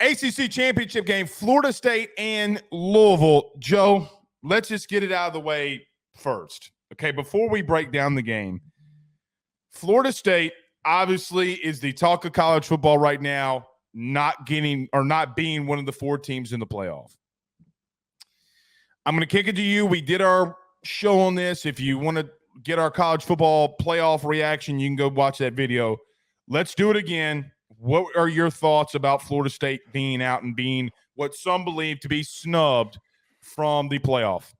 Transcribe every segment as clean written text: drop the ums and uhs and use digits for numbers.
ACC Championship Game, Florida State and Louisville. Joe, let's just get it out of the way first. Okay, before we break down the game, Florida State obviously is the talk of college football right now, not being one of the 4 teams in the playoff. I'm going to kick it to you. We did our show on this. If you want to get our college football playoff reaction, you can go watch that video. Let's do it again. What are your thoughts about Florida State being out and being what some believe to be snubbed from the playoff?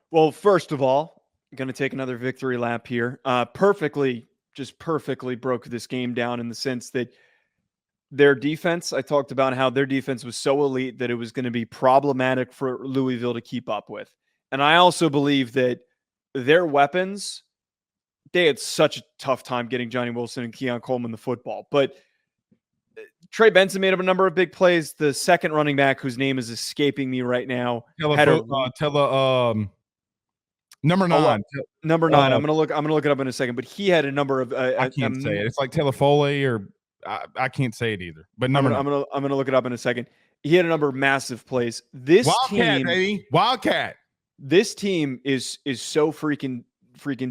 Well, first of all, I'm going to take another victory lap here. Perfectly broke this game down in the sense that their defense, I talked about how their defense was so elite that it was going to be problematic for Louisville to keep up with. And I also believe that their weapons, they had such a tough time getting Johnny Wilson and Keon Coleman the football. But Trey Benson made up a number of big plays. The second running back, whose name is escaping me right now, number 9. Number 9. I'm gonna look it up in a second. But he had a number of. I can't say it. It's like Telefole, or I can't say it either. But I'm gonna look it up in a second. He had a number of massive plays. This Wildcat, team, baby, Wildcat. This team is so freaking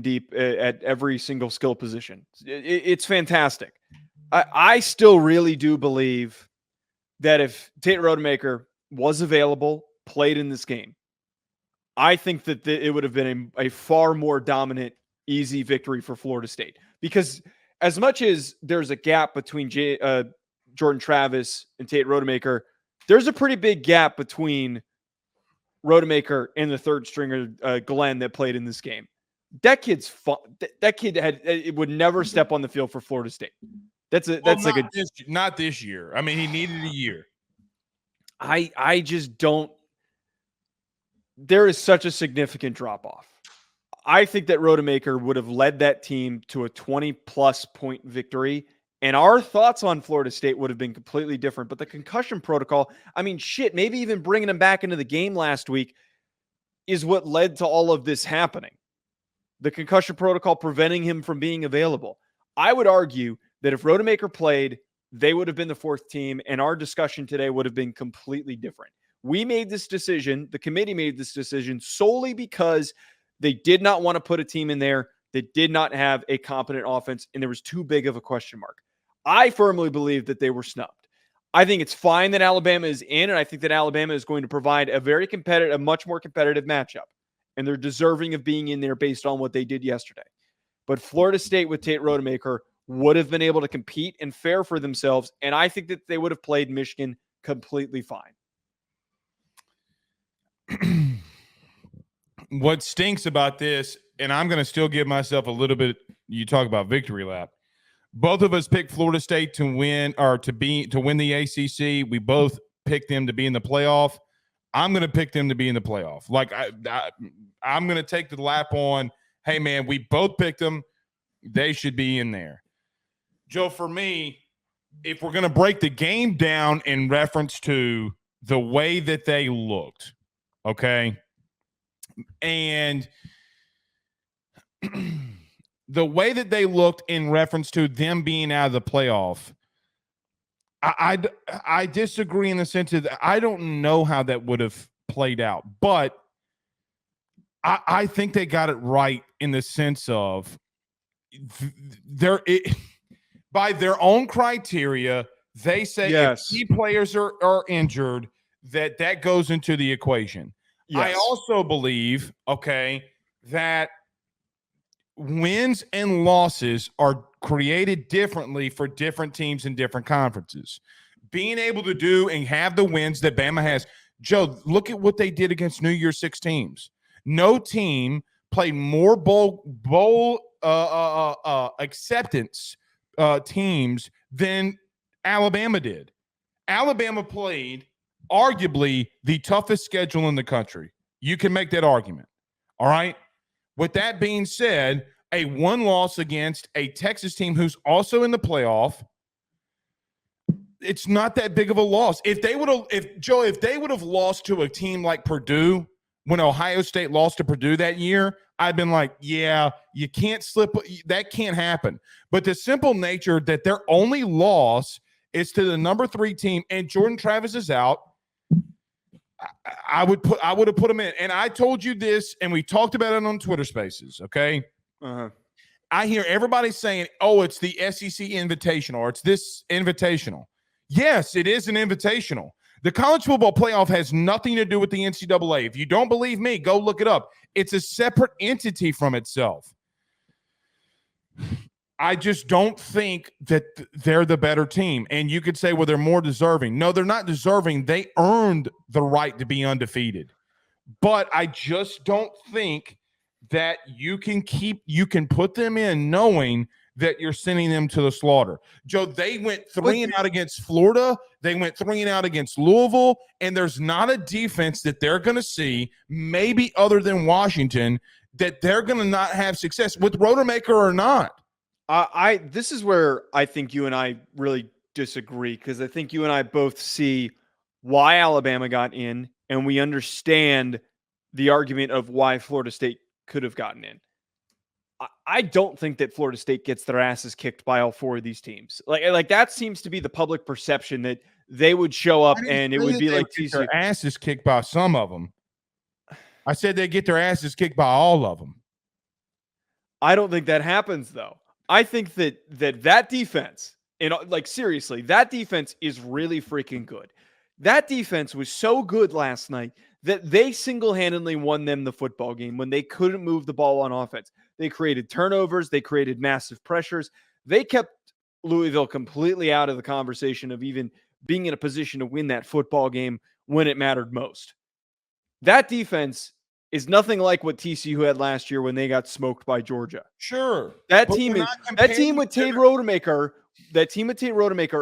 deep at every single skill position. It's fantastic. I still really do believe that if Tate Rodemaker was available, played in this game, I think that it would have been a far more dominant, easy victory for Florida State. Because as much as there's a gap between Jordan Travis and Tate Rodemaker, there's a pretty big gap between Rodemaker and the third stringer, Glenn, that played in this game. That kid's fun. That kid would never step on the field for Florida State. Not this year. I mean, he needed a year. I just don't. There is such a significant drop off. I think that Rodemaker would have led that team to a 20-plus point victory, and our thoughts on Florida State would have been completely different. But the concussion protocol, I mean, shit, maybe even bringing him back into the game last week is what led to all of this happening. The concussion protocol preventing him from being available. I would argue that if Rodemaker played, they would have been the 4th team, and our discussion today would have been completely different. We made this decision, the committee made this decision solely because they did not want to put a team in there that did not have a competent offense, and there was too big of a question mark. I firmly believe that they were snubbed. I think it's fine that Alabama is in, and I think that Alabama is going to provide a much more competitive matchup, and they're deserving of being in there based on what they did yesterday. But Florida State with Tate Rodemaker would have been able to compete and fare for themselves, and I think that they would have played Michigan completely fine. What stinks about this, and I'm going to still give myself a little bit, you talk about victory lap. Both of us picked Florida State to win the ACC. We both picked them to be in the playoff. I'm going to pick them to be in the playoff. Like I'm going to take the lap on, hey man, we both picked them. They should be in there. Joe, for me, if we're going to break the game down in reference to the way that they looked, okay, and the way that they looked in reference to them being out of the playoff, I disagree in the sense that I don't know how that would have played out, but I think they got it right in the sense of by their own criteria, they say if key players are injured, that goes into the equation. Yes. I also believe, that wins and losses are created differently for different teams in different conferences. Being able to do and have the wins that Bama has. Joe, look at what they did against New Year's 6 teams. No team played more bowl acceptance teams than Alabama did. Alabama played arguably the toughest schedule in the country. You can make that argument. All right. With that being said, a 1 loss against a Texas team who's also in the playoff, it's not that big of a loss. If they would have lost to a team like Purdue when Ohio State lost to Purdue that year, I've been like, yeah, you can't slip. That can't happen. But the simple nature that their only loss It's to the number 3 team, and Jordan Travis is out. I would have put him in. And I told you this, and we talked about it on Twitter Spaces, okay? Uh-huh. I hear everybody saying, oh, it's the SEC Invitational, or it's this Invitational. Yes, it is an Invitational. The college football playoff has nothing to do with the NCAA. If you don't believe me, go look it up. It's a separate entity from itself. I just don't think that they're the better team. And you could say, well, they're more deserving. No, they're not deserving. They earned the right to be undefeated. But I just don't think that you can put them in knowing that you're sending them to the slaughter. Joe, they went 3-and-out against Florida. They went 3-and-out against Louisville. And there's not a defense that they're going to see, maybe other than Washington, that they're going to not have success with Rodemaker or not. This is where I think you and I really disagree, because I think you and I both see why Alabama got in, and we understand the argument of why Florida State could have gotten in. I don't think that Florida State gets their asses kicked by all 4 of these teams. Like that seems to be the public perception, that they would show up and it would be like TCU. Their asses kicked by some of them. I said they get their asses kicked by all of them. I don't think that happens, though. I think that defense, seriously, that defense is really freaking good. That defense was so good last night that they single-handedly won them the football game when they couldn't move the ball on offense. They created turnovers. They created massive pressures. They kept Louisville completely out of the conversation of even being in a position to win that football game when it mattered most. That defense is nothing like what TCU had last year when they got smoked by Georgia. Sure. That team with Tate Rodemaker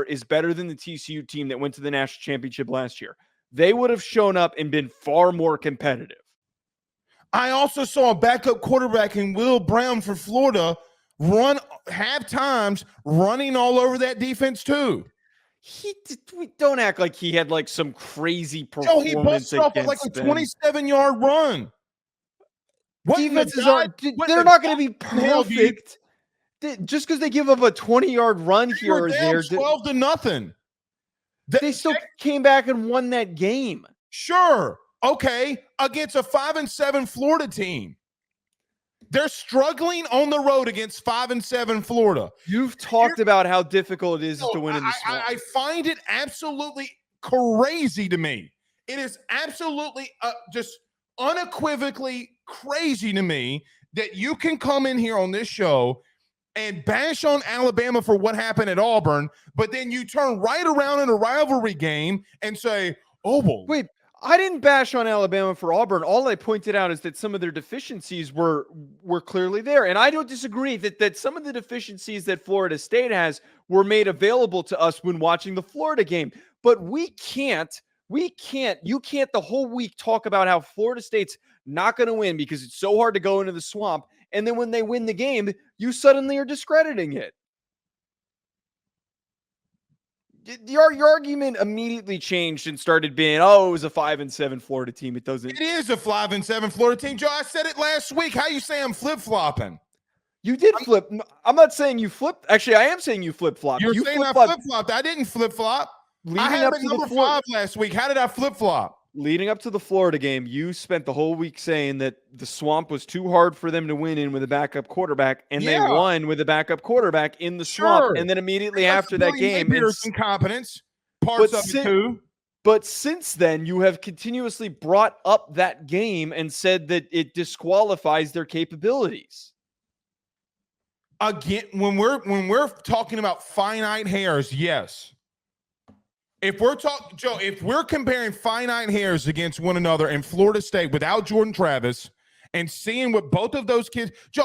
is better than the TCU team that went to the national championship last year. They would have shown up and been far more competitive. I also saw a backup quarterback in Will Brown for Florida have times running all over that defense too. Don't act like he had like some crazy performance. He busted off like a 27-yard run. Defenses they're not going to be perfect. Just because they give up a 20-yard run here or there. 12-0. They still came back and won that game. Sure. Okay. Against a 5-7 Florida team. They're struggling on the road against 5-7 Florida. You've talked about how difficult it is to win in the Swamp. I find it absolutely crazy to me. It is absolutely just unequivocally crazy to me that you can come in here on this show and bash on Alabama for what happened at Auburn, but then you turn right around in a rivalry game and say, oh, well. Wait, I didn't bash on Alabama for Auburn. All I pointed out is that some of their deficiencies were clearly there. And I don't disagree that some of the deficiencies that Florida State has were made available to us when watching the Florida game. But you can't the whole week talk about how Florida State's not going to win because it's so hard to go into the Swamp. And then when they win the game, you suddenly are discrediting it. Your argument immediately changed and started being, it was a 5-7 Florida team. It is a 5-7 Florida team, Joe. I said it last week. How you say I'm flip-flopping? You did flip. I'm not saying you flipped. Actually, I am saying you flip-flopped. You're saying I flip-flopped. I didn't flip-flop. I had it number 5 last week. How did I flip-flop? Leading up to the Florida game, you spent the whole week saying that the Swamp was too hard for them to win in with a backup quarterback, and they won with a backup quarterback in the Swamp. And then immediately after that game, there's incompetence, parts of it too. But since then, you have continuously brought up that game and said that it disqualifies their capabilities. Again, when we're talking about finite hairs, yes. If we're talking, Joe, if we're comparing finite hairs against one another in Florida State without Jordan Travis and seeing what both of those kids, Joe,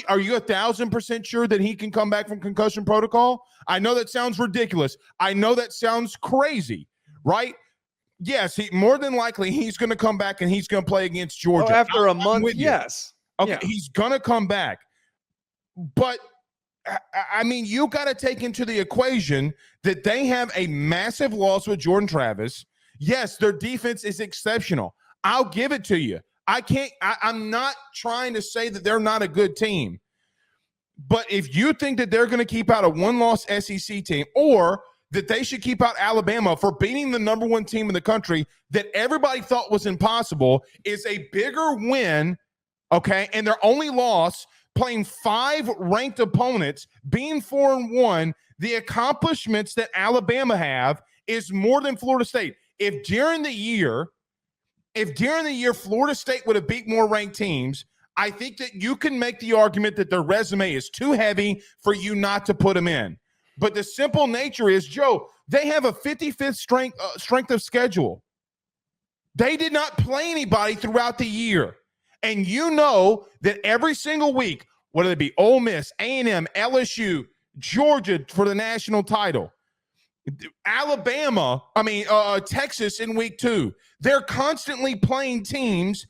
are you 1,000% sure that he can come back from concussion protocol? I know that sounds ridiculous. I know that sounds crazy, right? Yes, more than likely he's going to come back and he's going to play against Georgia. After a month, yes. Okay, yeah. He's going to come back. But I mean, you got to take into the equation that they have a massive loss with Jordan Travis. Yes, their defense is exceptional. I'll give it to you. I'm not trying to say that they're not a good team. But if you think that they're going to keep out a one-loss SEC team, or that they should keep out Alabama for beating the number one team in the country that everybody thought was impossible is a bigger win, okay? And their only loss, playing 5 ranked opponents, being 4-1, the accomplishments that Alabama have is more than Florida State. If during the year Florida State would have beat more ranked teams, I think that you can make the argument that their resume is too heavy for you not to put them in. But the simple nature is, Joe, they have a 55th strength of schedule. They did not play anybody throughout the year. And you know that every single week, whether it be Ole Miss, A&M, LSU, Georgia for the national title, Texas in week 2, they're constantly playing teams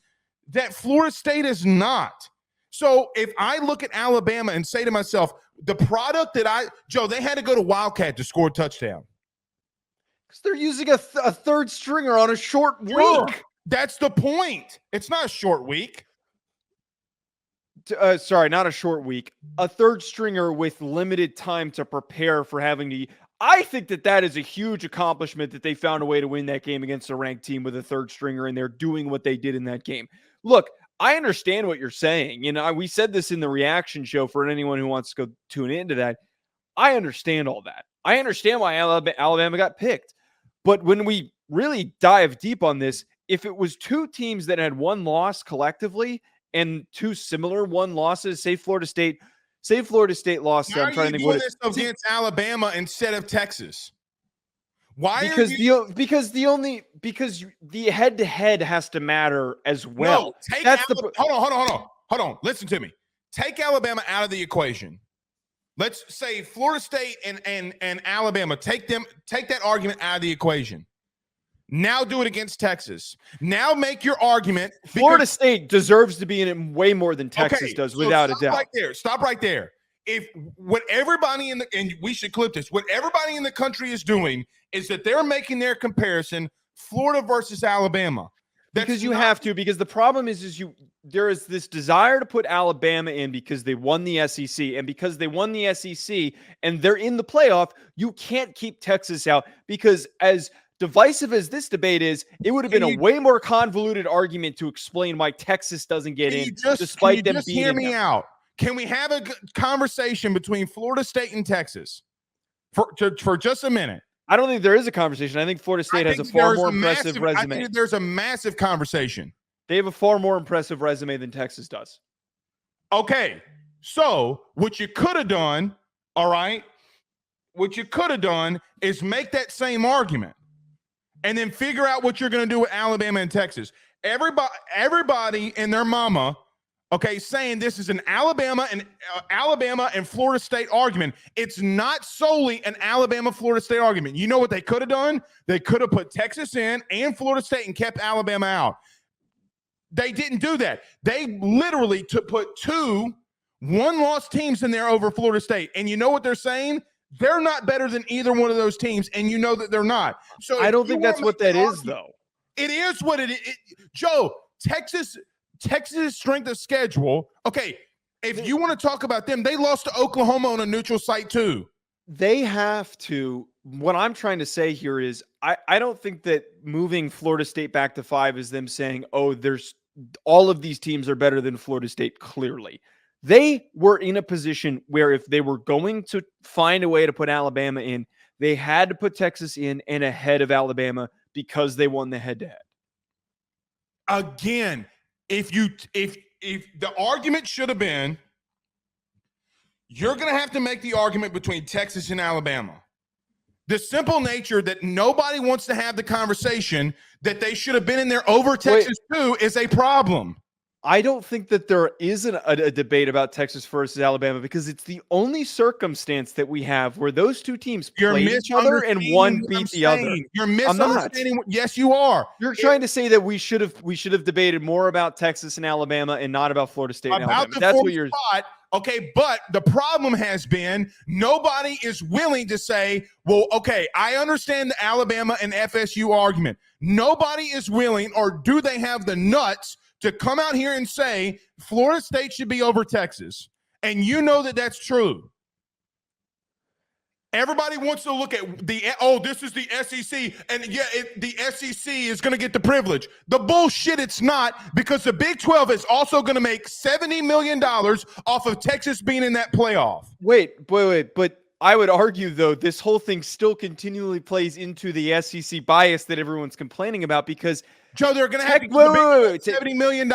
that Florida State is not. So if I look at Alabama and say to myself, the product that Joe, they had to go to Wildcat to score a touchdown. Because they're using a third stringer on a short week. Sure. That's the point. It's not a short week. Sorry, not a short week. A third stringer with limited time to prepare for having to. I think that is a huge accomplishment that they found a way to win that game against a ranked team with a third stringer, and they're doing what they did in that game. Look, I understand what you're saying. You know, we said this in the reaction show for anyone who wants to go tune into that. I understand all that. I understand why Alabama got picked. But when we really dive deep on this, if it was 2 teams that had 1 loss collectively and 2 similar 1 losses, say Florida State lost. Why I'm trying to think what this against Alabama instead of Texas. Why? Because the head-to-head has to matter as well. No, hold on. Listen to me. Take Alabama out of the equation. Let's say Florida State and Alabama. Take that argument out of the equation. Now do it against Texas. Now make your argument. Florida State deserves to be in it way more than Texas does, without a doubt. Stop right there. If what everybody and we should clip this, what everybody in the country is doing is that they're making their comparison Florida versus Alabama. Because the problem is there is this desire to put Alabama in because they won the SEC, and because they won the SEC and they're in the playoff, you can't keep Texas out, because as divisive as this debate is, it would have been a way more convoluted argument to explain why Texas doesn't get in, despite them beating them. Hear me out. Can we have a conversation between Florida State and Texas for just a minute? I don't think there is a conversation. I think Florida State has a far more impressive resume. I think there's a massive conversation. They have a far more impressive resume than Texas does. Okay, so what you could have done, all right, is make that same argument and then figure out what you're going to do with Alabama and Texas. Everybody and their mama, okay, saying this is an Alabama and Florida State argument. It's not solely an Alabama-Florida State argument. You know what they could have done? They could have put Texas in and Florida State and kept Alabama out. They didn't do that. They literally put 2 one-loss teams in there over Florida State. And you know what they're saying? They're not better than either one of those teams, and you know that they're not. So I don't think that's what that is, though. It is what it is. Joe, Texas' strength of schedule. Okay, if you want to talk about them, they lost to Oklahoma on a neutral site too. They have to. What I'm trying to say here is I don't think that moving Florida State back to 5 is them saying, oh, there's all of these teams are better than Florida State. Clearly, they were in a position where if they were going to find a way to put Alabama in, they had to put Texas in and ahead of Alabama because they won the head-to-head. Again, if the argument should have been, you're going to have to make the argument between Texas and Alabama. The simple nature that nobody wants to have the conversation that they should have been in there over Texas too is a problem. I don't think that there is a debate about Texas versus Alabama, because it's the only circumstance that we have where those 2 teams played each other and one beat the other. You're misunderstanding. Yes, you are. You're trying to say that we should have debated more about Texas and Alabama and not about Florida State and Alabama. That's what you're. Okay, but the problem has been nobody is willing to say, well, okay, I understand the Alabama and FSU argument. Nobody is willing, or do they have the nuts to come out here and say Florida State should be over Texas? And you know that that's true. Everybody wants to look at this is the SEC, and the SEC is going to get the privilege. The bullshit, it's not, because the Big 12 is also going to make $70 million off of Texas being in that playoff. Wait, but I would argue, though, this whole thing still continually plays into the SEC bias that everyone's complaining about, because Joe, they're going to have $70 million.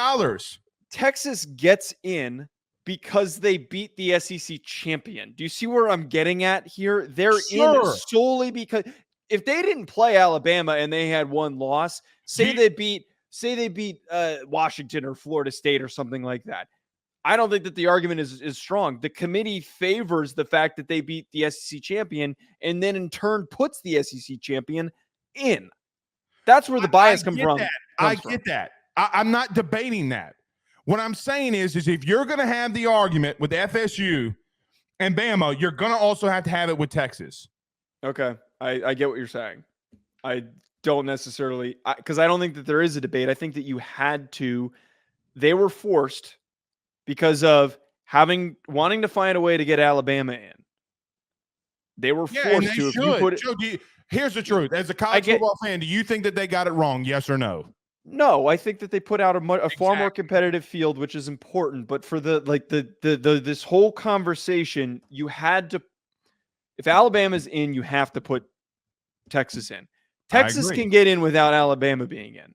Texas gets in because they beat the SEC champion. Do you see where I'm getting at here? They're in solely because if they didn't play Alabama and they had one loss, say they beat Washington or Florida State or something like that, I don't think that the argument is strong. The committee favors the fact that they beat the SEC champion and then in turn puts the SEC champion in. That's where the bias comes from. I get that. I'm not debating that. What I'm saying is if you're going to have the argument with FSU and Bama, you're going to also have to have it with Texas. Okay. I get what you're saying. I don't necessarily, because I don't think that there is a debate. I think that you had to, they were forced because of wanting to find a way to get Alabama in. They were forced to. Joe, here's the truth. As a college football fan, do you think that they got it wrong? Yes or no? No, I think that they put out a far more competitive field, which is important. But for this whole conversation, you had to, if Alabama's in, you have to put Texas in. Texas can get in without Alabama being in.